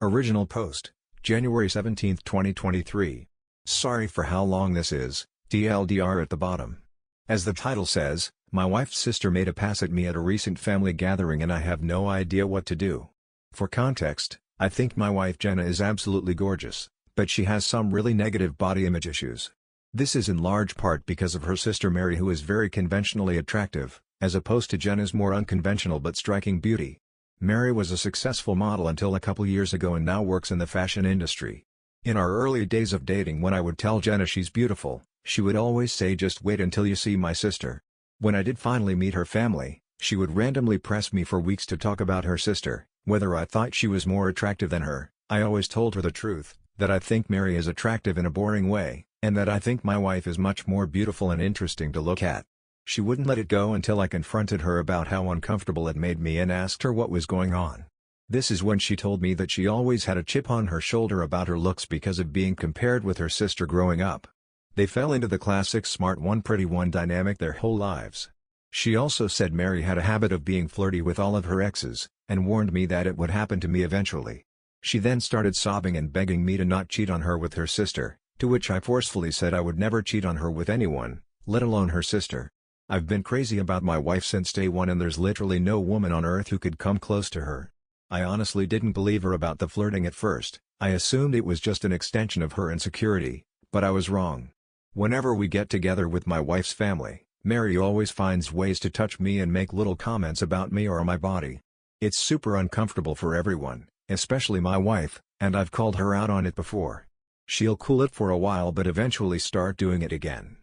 Original post, January 17, 2023. Sorry for how long this is, TLDR at the bottom. As the title says, my wife's sister made a pass at me at a recent family gathering and I have no idea what to do. For context, I think my wife Jenna is absolutely gorgeous, but she has some really negative body image issues. This is in large part because of her sister Mary, who is very conventionally attractive, as opposed to Jenna's more unconventional but striking beauty. Mary was a successful model until a couple years ago and now works in the fashion industry. In our early days of dating, when I would tell Jenna she's beautiful, she would always say, "Just wait until you see my sister." When I did finally meet her family, she would randomly press me for weeks to talk about her sister, whether I thought she was more attractive than her. I always told her the truth, that I think Mary is attractive in a boring way, and that I think my wife is much more beautiful and interesting to look at. She wouldn't let it go until I confronted her about how uncomfortable it made me and asked her what was going on. This is when she told me that she always had a chip on her shoulder about her looks because of being compared with her sister growing up. They fell into the classic smart one pretty one dynamic their whole lives. She also said Mary had a habit of being flirty with all of her exes, and warned me that it would happen to me eventually. She then started sobbing and begging me to not cheat on her with her sister, to which I forcefully said I would never cheat on her with anyone, let alone her sister. I've been crazy about my wife since day one and there's literally no woman on earth who could come close to her. I honestly didn't believe her about the flirting at first. I assumed it was just an extension of her insecurity, but I was wrong. Whenever we get together with my wife's family, Mary always finds ways to touch me and make little comments about me or my body. It's super uncomfortable for everyone, especially my wife, and I've called her out on it before. She'll cool it for a while but eventually start doing it again.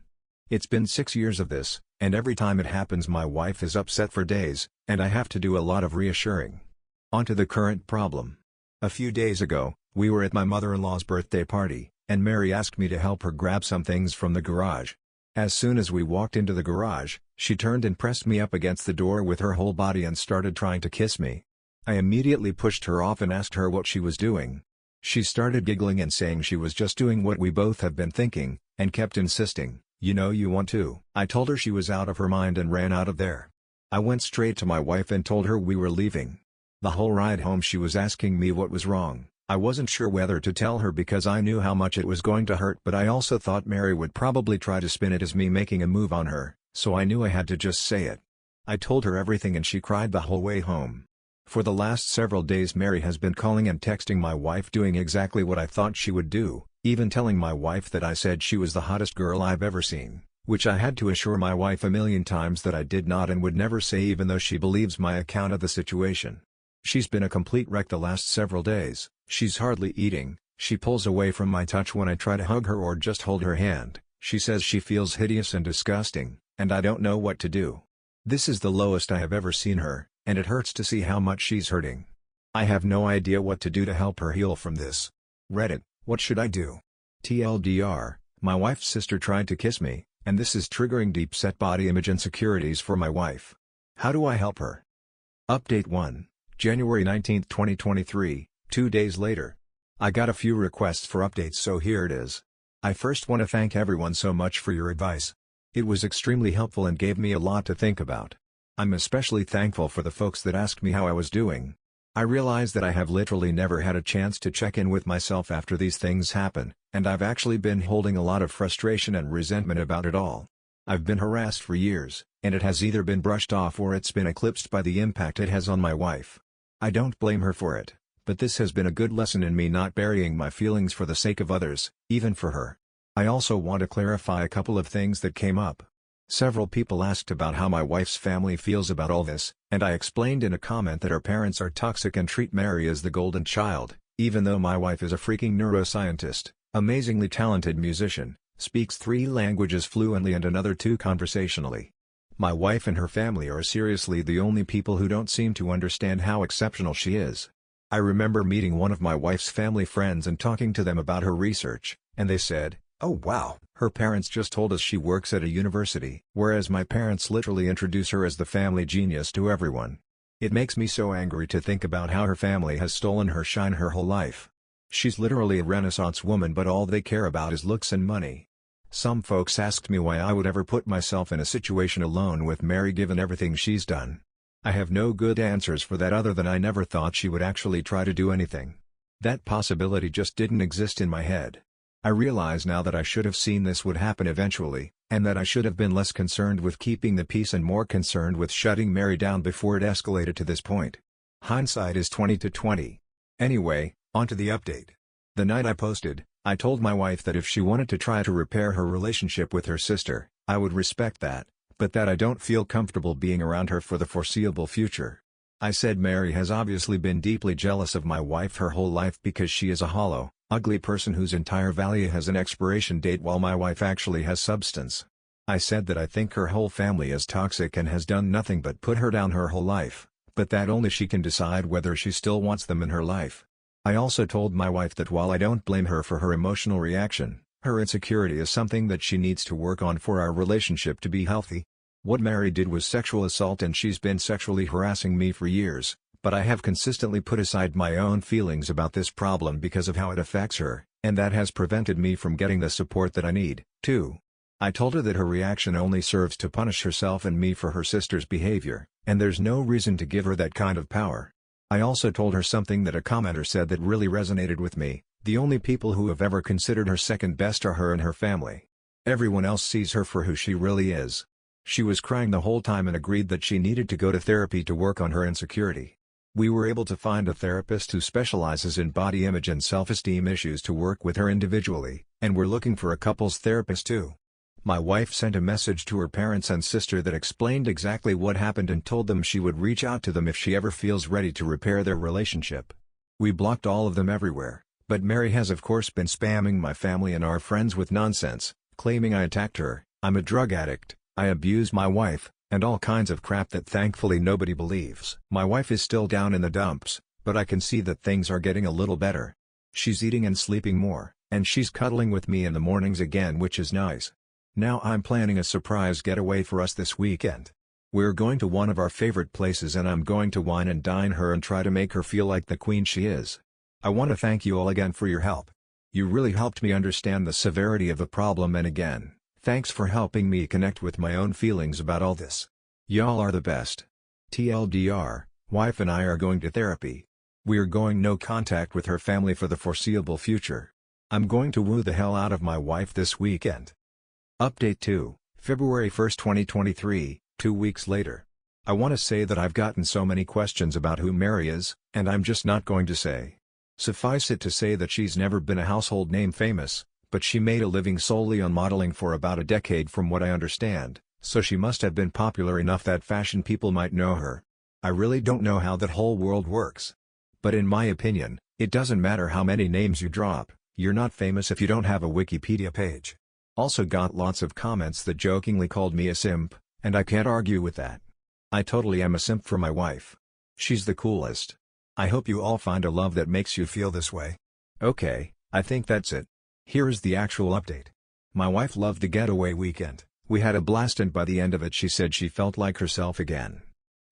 It's been 6 years of this, and every time it happens my wife is upset for days, and I have to do a lot of reassuring. On to the current problem. A few days ago, we were at my mother-in-law's birthday party, and Mary asked me to help her grab some things from the garage. As soon as we walked into the garage, she turned and pressed me up against the door with her whole body and started trying to kiss me. I immediately pushed her off and asked her what she was doing. She started giggling and saying she was just doing what we both have been thinking, and kept insisting, "You know you want to." I told her she was out of her mind and ran out of there. I went straight to my wife and told her we were leaving. The whole ride home she was asking me what was wrong. I wasn't sure whether to tell her because I knew how much it was going to hurt, but I also thought Mary would probably try to spin it as me making a move on her, so I knew I had to just say it. I told her everything and she cried the whole way home. For the last several days Mary has been calling and texting my wife doing exactly what I thought she would do, even telling my wife that I said she was the hottest girl I've ever seen, which I had to assure my wife a million times that I did not and would never say, even though she believes my account of the situation. She's been a complete wreck the last several days. She's hardly eating, she pulls away from my touch when I try to hug her or just hold her hand, she says she feels hideous and disgusting, and I don't know what to do. This is the lowest I have ever seen her, and it hurts to see how much she's hurting. I have no idea what to do to help her heal from this. Reddit, what should I do? TLDR, my wife's sister tried to kiss me, and this is triggering deep-set body image insecurities for my wife. How do I help her? Update 1, January 19, 2023. 2 days later. I got a few requests for updates, so here it is. I first want to thank everyone so much for your advice. It was extremely helpful and gave me a lot to think about. I'm especially thankful for the folks that asked me how I was doing. I realize that I have literally never had a chance to check in with myself after these things happen, and I've actually been holding a lot of frustration and resentment about it all. I've been harassed for years, and it has either been brushed off or it's been eclipsed by the impact it has on my wife. I don't blame her for it. But this has been a good lesson in me not burying my feelings for the sake of others, even for her. I also want to clarify a couple of things that came up. Several people asked about how my wife's family feels about all this, and I explained in a comment that her parents are toxic and treat Mary as the golden child, even though my wife is a freaking neuroscientist, amazingly talented musician, speaks 3 languages fluently and another 2 conversationally. My wife and her family are seriously the only people who don't seem to understand how exceptional she is. I remember meeting one of my wife's family friends and talking to them about her research, and they said, "Oh wow, her parents just told us she works at a university," whereas my parents literally introduce her as the family genius to everyone. It makes me so angry to think about how her family has stolen her shine her whole life. She's literally a Renaissance woman, but all they care about is looks and money. Some folks asked me why I would ever put myself in a situation alone with Mary given everything she's done. I have no good answers for that other than I never thought she would actually try to do anything. That possibility just didn't exist in my head. I realize now that I should have seen this would happen eventually, and that I should have been less concerned with keeping the peace and more concerned with shutting Mary down before it escalated to this point. Hindsight is 20/20. Anyway, onto the update. The night I posted, I told my wife that if she wanted to try to repair her relationship with her sister, I would respect that, but that I don't feel comfortable being around her for the foreseeable future. I said Mary has obviously been deeply jealous of my wife her whole life because she is a hollow, ugly person whose entire value has an expiration date while my wife actually has substance. I said that I think her whole family is toxic and has done nothing but put her down her whole life, but that only she can decide whether she still wants them in her life. I also told my wife that while I don't blame her for her emotional reaction, her insecurity is something that she needs to work on for our relationship to be healthy. What Mary did was sexual assault and she's been sexually harassing me for years, but I have consistently put aside my own feelings about this problem because of how it affects her, and that has prevented me from getting the support that I need, too. I told her that her reaction only serves to punish herself and me for her sister's behavior, and there's no reason to give her that kind of power. I also told her something that a commenter said that really resonated with me: the only people who have ever considered her second best are her and her family. Everyone else sees her for who she really is. She was crying the whole time and agreed that she needed to go to therapy to work on her insecurity. We were able to find a therapist who specializes in body image and self-esteem issues to work with her individually, and we're looking for a couples therapist too. My wife sent a message to her parents and sister that explained exactly what happened and told them she would reach out to them if she ever feels ready to repair their relationship. We blocked all of them everywhere, but Mary has of course been spamming my family and our friends with nonsense, claiming I attacked her, I'm a drug addict, I abuse my wife, and all kinds of crap that thankfully nobody believes. My wife is still down in the dumps, but I can see that things are getting a little better. She's eating and sleeping more, and she's cuddling with me in the mornings again, which is nice. Now I'm planning a surprise getaway for us this weekend. We're going to one of our favorite places and I'm going to wine and dine her and try to make her feel like the queen she is. I want to thank you all again for your help. You really helped me understand the severity of the problem, and again, thanks for helping me connect with my own feelings about all this. Y'all are the best. TLDR, wife and I are going to therapy. We're going no contact with her family for the foreseeable future. I'm going to woo the hell out of my wife this weekend. Update 2, February 1, 2023, 2 weeks later. I want to say that I've gotten so many questions about who Mary is, and I'm just not going to say. Suffice it to say that she's never been a household name famous, but she made a living solely on modeling for about a decade from what I understand, so she must have been popular enough that fashion people might know her. I really don't know how that whole world works. But in my opinion, it doesn't matter how many names you drop, you're not famous if you don't have a Wikipedia page. Also got lots of comments that jokingly called me a simp, and I can't argue with that. I totally am a simp for my wife. She's the coolest. I hope you all find a love that makes you feel this way. Okay, I think that's it. Here is the actual update. My wife loved the getaway weekend. We had a blast and by the end of it she said she felt like herself again.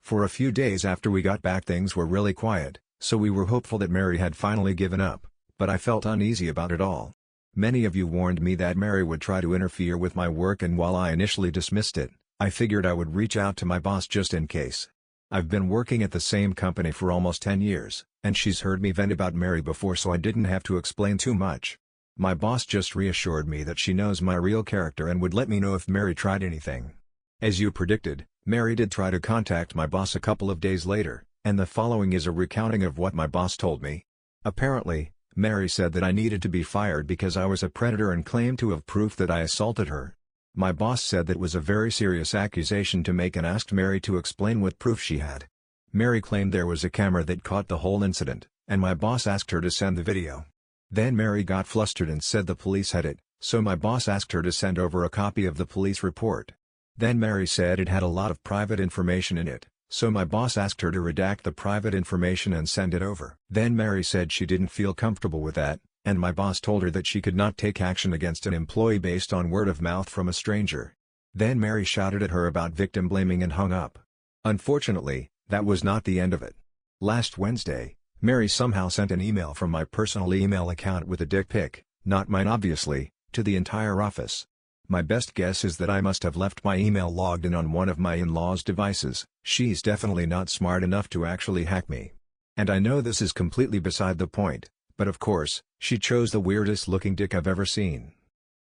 For a few days after we got back things were really quiet, so we were hopeful that Mary had finally given up, but I felt uneasy about it all. Many of you warned me that Mary would try to interfere with my work, and while I initially dismissed it, I figured I would reach out to my boss just in case. I've been working at the same company for almost 10 years, and she's heard me vent about Mary before, so I didn't have to explain too much. My boss just reassured me that she knows my real character and would let me know if Mary tried anything. As you predicted, Mary did try to contact my boss a couple of days later, and the following is a recounting of what my boss told me. Apparently, Mary said that I needed to be fired because I was a predator and claimed to have proof that I assaulted her. My boss said that was a very serious accusation to make and asked Mary to explain what proof she had. Mary claimed there was a camera that caught the whole incident, and my boss asked her to send the video. Then Mary got flustered and said the police had it, so my boss asked her to send over a copy of the police report. Then Mary said it had a lot of private information in it, so my boss asked her to redact the private information and send it over. Then Mary said she didn't feel comfortable with that, and my boss told her that she could not take action against an employee based on word of mouth from a stranger. Then Mary shouted at her about victim blaming and hung up. Unfortunately, that was not the end of it. Last Wednesday, Mary somehow sent an email from my personal email account with a dick pic, not mine obviously, to the entire office. My best guess is that I must have left my email logged in on one of my in-laws' devices. She's definitely not smart enough to actually hack me. And I know this is completely beside the point, but of course, she chose the weirdest looking dick I've ever seen.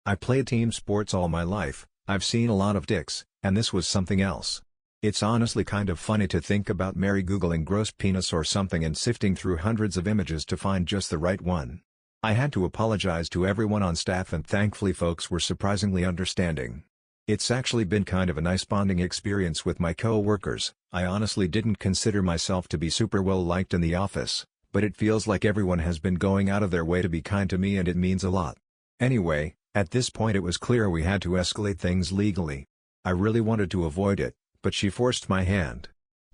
I played team sports all my life, I've seen a lot of dicks, and this was something else. It's honestly kind of funny to think about Mary googling gross penis or something and sifting through hundreds of images to find just the right one. I had to apologize to everyone on staff and thankfully folks were surprisingly understanding. It's actually been kind of a nice bonding experience with my co-workers. I honestly didn't consider myself to be super well liked in the office, but it feels like everyone has been going out of their way to be kind to me and it means a lot. Anyway, at this point it was clear we had to escalate things legally. I really wanted to avoid it, but she forced my hand.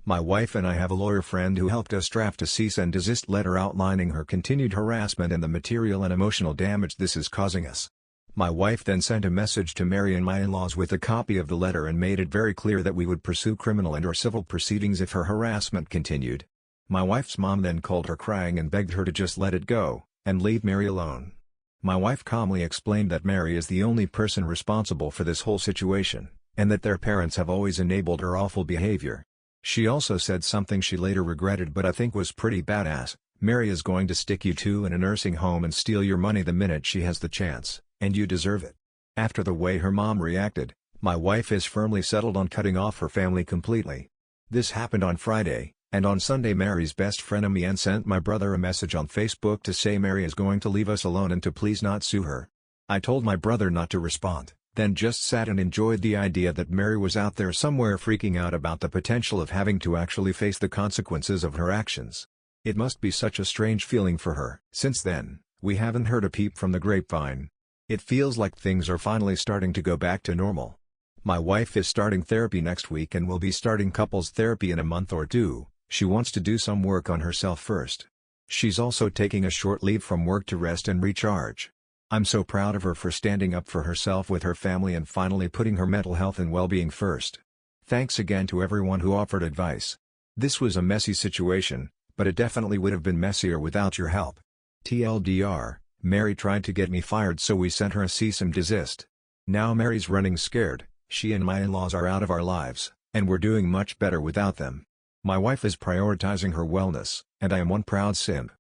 My wife and I have a lawyer friend who helped us draft a cease and desist letter outlining her continued harassment and the material and emotional damage this is causing us. My wife then sent a message to Mary and my in-laws with a copy of the letter and made it very clear that we would pursue criminal and/or civil proceedings if her harassment continued. My wife's mom then called her crying and begged her to just let it go, and leave Mary alone. My wife calmly explained that Mary is the only person responsible for this whole situation, and that their parents have always enabled her awful behavior. She also said something she later regretted but I think was pretty badass: Mary is going to stick you two in a nursing home and steal your money the minute she has the chance, and you deserve it. After the way her mom reacted, my wife is firmly settled on cutting off her family completely. This happened on Friday, and on Sunday Mary's best friend Amian sent my brother a message on Facebook to say Mary is going to leave us alone and to please not sue her. I told my brother not to respond, then just sat and enjoyed the idea that Mary was out there somewhere freaking out about the potential of having to actually face the consequences of her actions. It must be such a strange feeling for her. Since then, we haven't heard a peep from the grapevine. It feels like things are finally starting to go back to normal. My wife is starting therapy next week and will be starting couples therapy in a month or two. She wants to do some work on herself first. She's also taking a short leave from work to rest and recharge. I'm so proud of her for standing up for herself with her family and finally putting her mental health and well-being first. Thanks again to everyone who offered advice. This was a messy situation, but it definitely would have been messier without your help. TLDR, Mary tried to get me fired so we sent her a cease and desist. Now Mary's running scared, she and my in-laws are out of our lives, and we're doing much better without them. My wife is prioritizing her wellness, and I am one proud simp.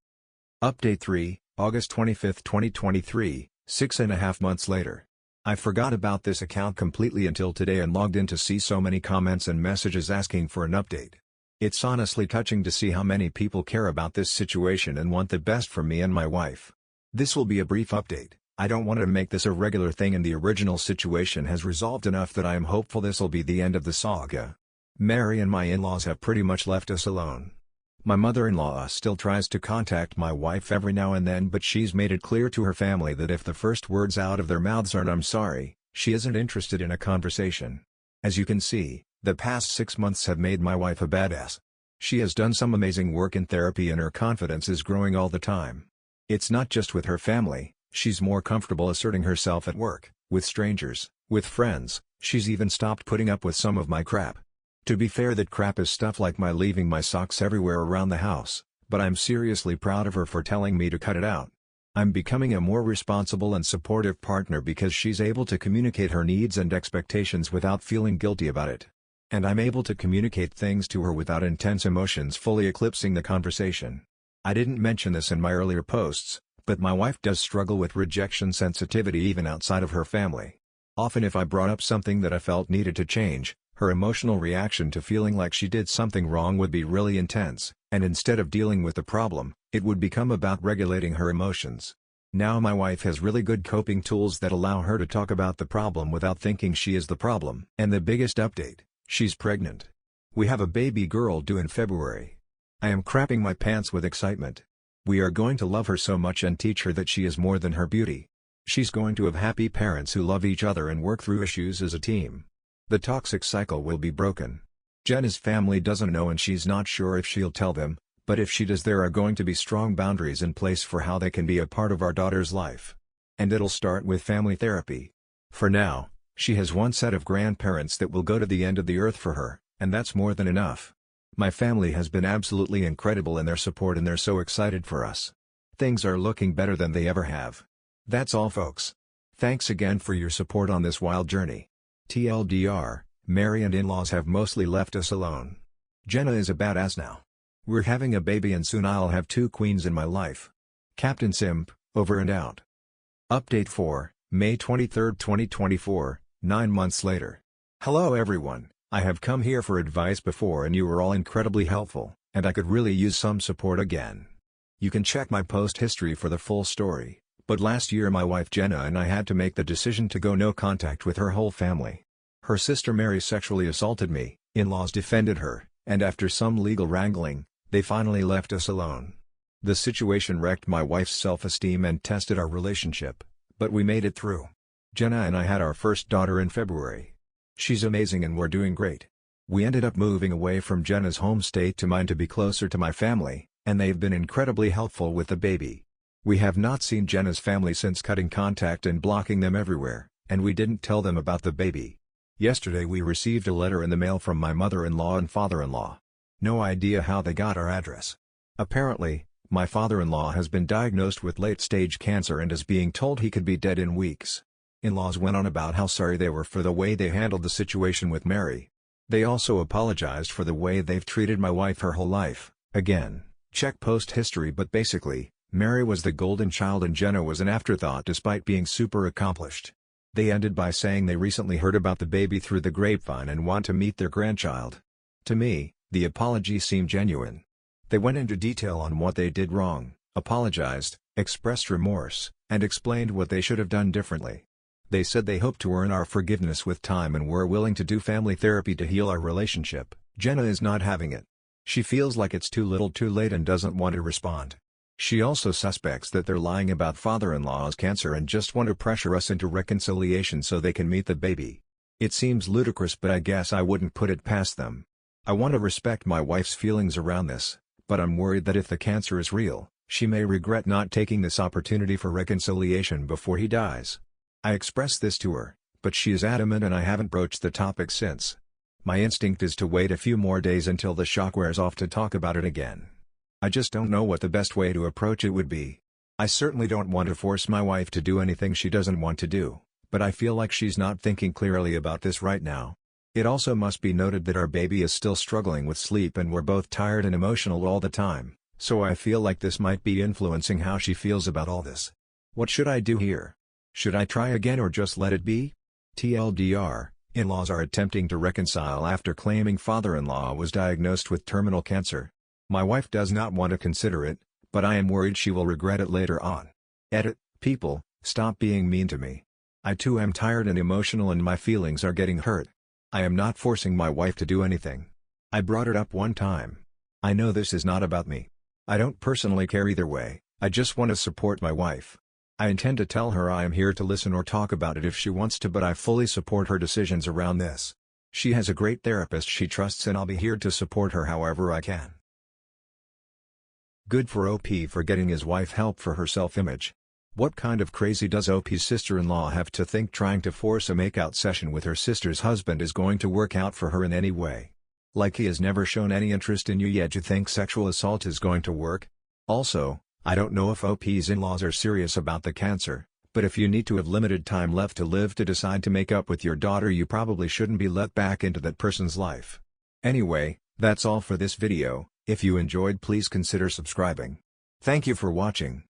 Update 3, August 25, 2023, 6.5 months later. I forgot about this account completely until today and logged in to see so many comments and messages asking for an update. It's honestly touching to see how many people care about this situation and want the best for me and my wife. This will be a brief update. I don't want to make this a regular thing and the original situation has resolved enough that I am hopeful this will be the end of the saga. Mary and my in-laws have pretty much left us alone. My mother-in-law still tries to contact my wife every now and then, but she's made it clear to her family that if the first words out of their mouths aren't "I'm sorry," she isn't interested in a conversation. As you can see, the past 6 months have made my wife a badass. She has done some amazing work in therapy and her confidence is growing all the time. It's not just with her family, she's more comfortable asserting herself at work, with strangers, with friends. She's even stopped putting up with some of my crap. To be fair, that crap is stuff like my leaving my socks everywhere around the house, but I'm seriously proud of her for telling me to cut it out. I'm becoming a more responsible and supportive partner because she's able to communicate her needs and expectations without feeling guilty about it. And I'm able to communicate things to her without intense emotions fully eclipsing the conversation. I didn't mention this in my earlier posts, but my wife does struggle with rejection sensitivity even outside of her family. Often if I brought up something that I felt needed to change, her emotional reaction to feeling like she did something wrong would be really intense, and instead of dealing with the problem, it would become about regulating her emotions. Now my wife has really good coping tools that allow her to talk about the problem without thinking she is the problem. And the biggest update, she's pregnant. We have a baby girl due in February. I am crapping my pants with excitement. We are going to love her so much and teach her that she is more than her beauty. She's going to have happy parents who love each other and work through issues as a team. The toxic cycle will be broken. Jenna's family doesn't know and she's not sure if she'll tell them, but if she does, there are going to be strong boundaries in place for how they can be a part of our daughter's life. And it'll start with family therapy. For now, she has one set of grandparents that will go to the end of the earth for her, and that's more than enough. My family has been absolutely incredible in their support and they're so excited for us. Things are looking better than they ever have. That's all, folks. Thanks again for your support on this wild journey. TLDR, Mary and in-laws have mostly left us alone. Jenna is a badass now. We're having a baby and soon I'll have 2 queens in my life. Captain Simp, over and out. Update 4, May 23, 2024, 9 months later. Hello everyone, I have come here for advice before and you were all incredibly helpful, and I could really use some support again. You can check my post history for the full story, but last year my wife Jenna and I had to make the decision to go no contact with her whole family. Her sister Mary sexually assaulted me, in-laws defended her, and after some legal wrangling, they finally left us alone. The situation wrecked my wife's self-esteem and tested our relationship, but we made it through. Jenna and I had our first daughter in February. She's amazing and we're doing great. We ended up moving away from Jenna's home state to mine to be closer to my family, and they've been incredibly helpful with the baby. We have not seen Jenna's family since cutting contact and blocking them everywhere, and we didn't tell them about the baby. Yesterday we received a letter in the mail from my mother-in-law and father-in-law. No idea how they got our address. Apparently, my father-in-law has been diagnosed with late-stage cancer and is being told he could be dead in weeks. In-laws went on about how sorry they were for the way they handled the situation with Mary. They also apologized for the way they've treated my wife her whole life. Again, check post history, but basically, Mary was the golden child and Jenna was an afterthought despite being super accomplished. They ended by saying they recently heard about the baby through the grapevine and want to meet their grandchild. To me, the apology seemed genuine. They went into detail on what they did wrong, apologized, expressed remorse, and explained what they should have done differently. They said they hope to earn our forgiveness with time and were willing to do family therapy to heal our relationship. Jenna is not having it. She feels like it's too little too late and doesn't want to respond. She also suspects that they're lying about father-in-law's cancer and just want to pressure us into reconciliation so they can meet the baby. It seems ludicrous, but I guess I wouldn't put it past them. I want to respect my wife's feelings around this, but I'm worried that if the cancer is real, she may regret not taking this opportunity for reconciliation before he dies. I expressed this to her, but she is adamant and I haven't broached the topic since. My instinct is to wait a few more days until the shock wears off to talk about it again. I just don't know what the best way to approach it would be. I certainly don't want to force my wife to do anything she doesn't want to do, but I feel like she's not thinking clearly about this right now. It also must be noted that our baby is still struggling with sleep and we're both tired and emotional all the time, so I feel like this might be influencing how she feels about all this. What should I do here? Should I try again or just let it be? TLDR, in-laws are attempting to reconcile after claiming father-in-law was diagnosed with terminal cancer. My wife does not want to consider it, but I am worried she will regret it later on. Edit, people, stop being mean to me. I too am tired and emotional and my feelings are getting hurt. I am not forcing my wife to do anything. I brought it up one time. I know this is not about me. I don't personally care either way, I just want to support my wife. I intend to tell her I am here to listen or talk about it if she wants to, but I fully support her decisions around this. She has a great therapist she trusts and I'll be here to support her however I can. Good for OP for getting his wife help for her self-image. What kind of crazy does OP's sister-in-law have to think trying to force a makeout session with her sister's husband is going to work out for her in any way? Like he has never shown any interest in you yet you think sexual assault is going to work? Also, I don't know if OP's in-laws are serious about the cancer, but if you need to have limited time left to live to decide to make up with your daughter you probably shouldn't be let back into that person's life. Anyway, that's all for this video. If you enjoyed, please consider subscribing. Thank you for watching.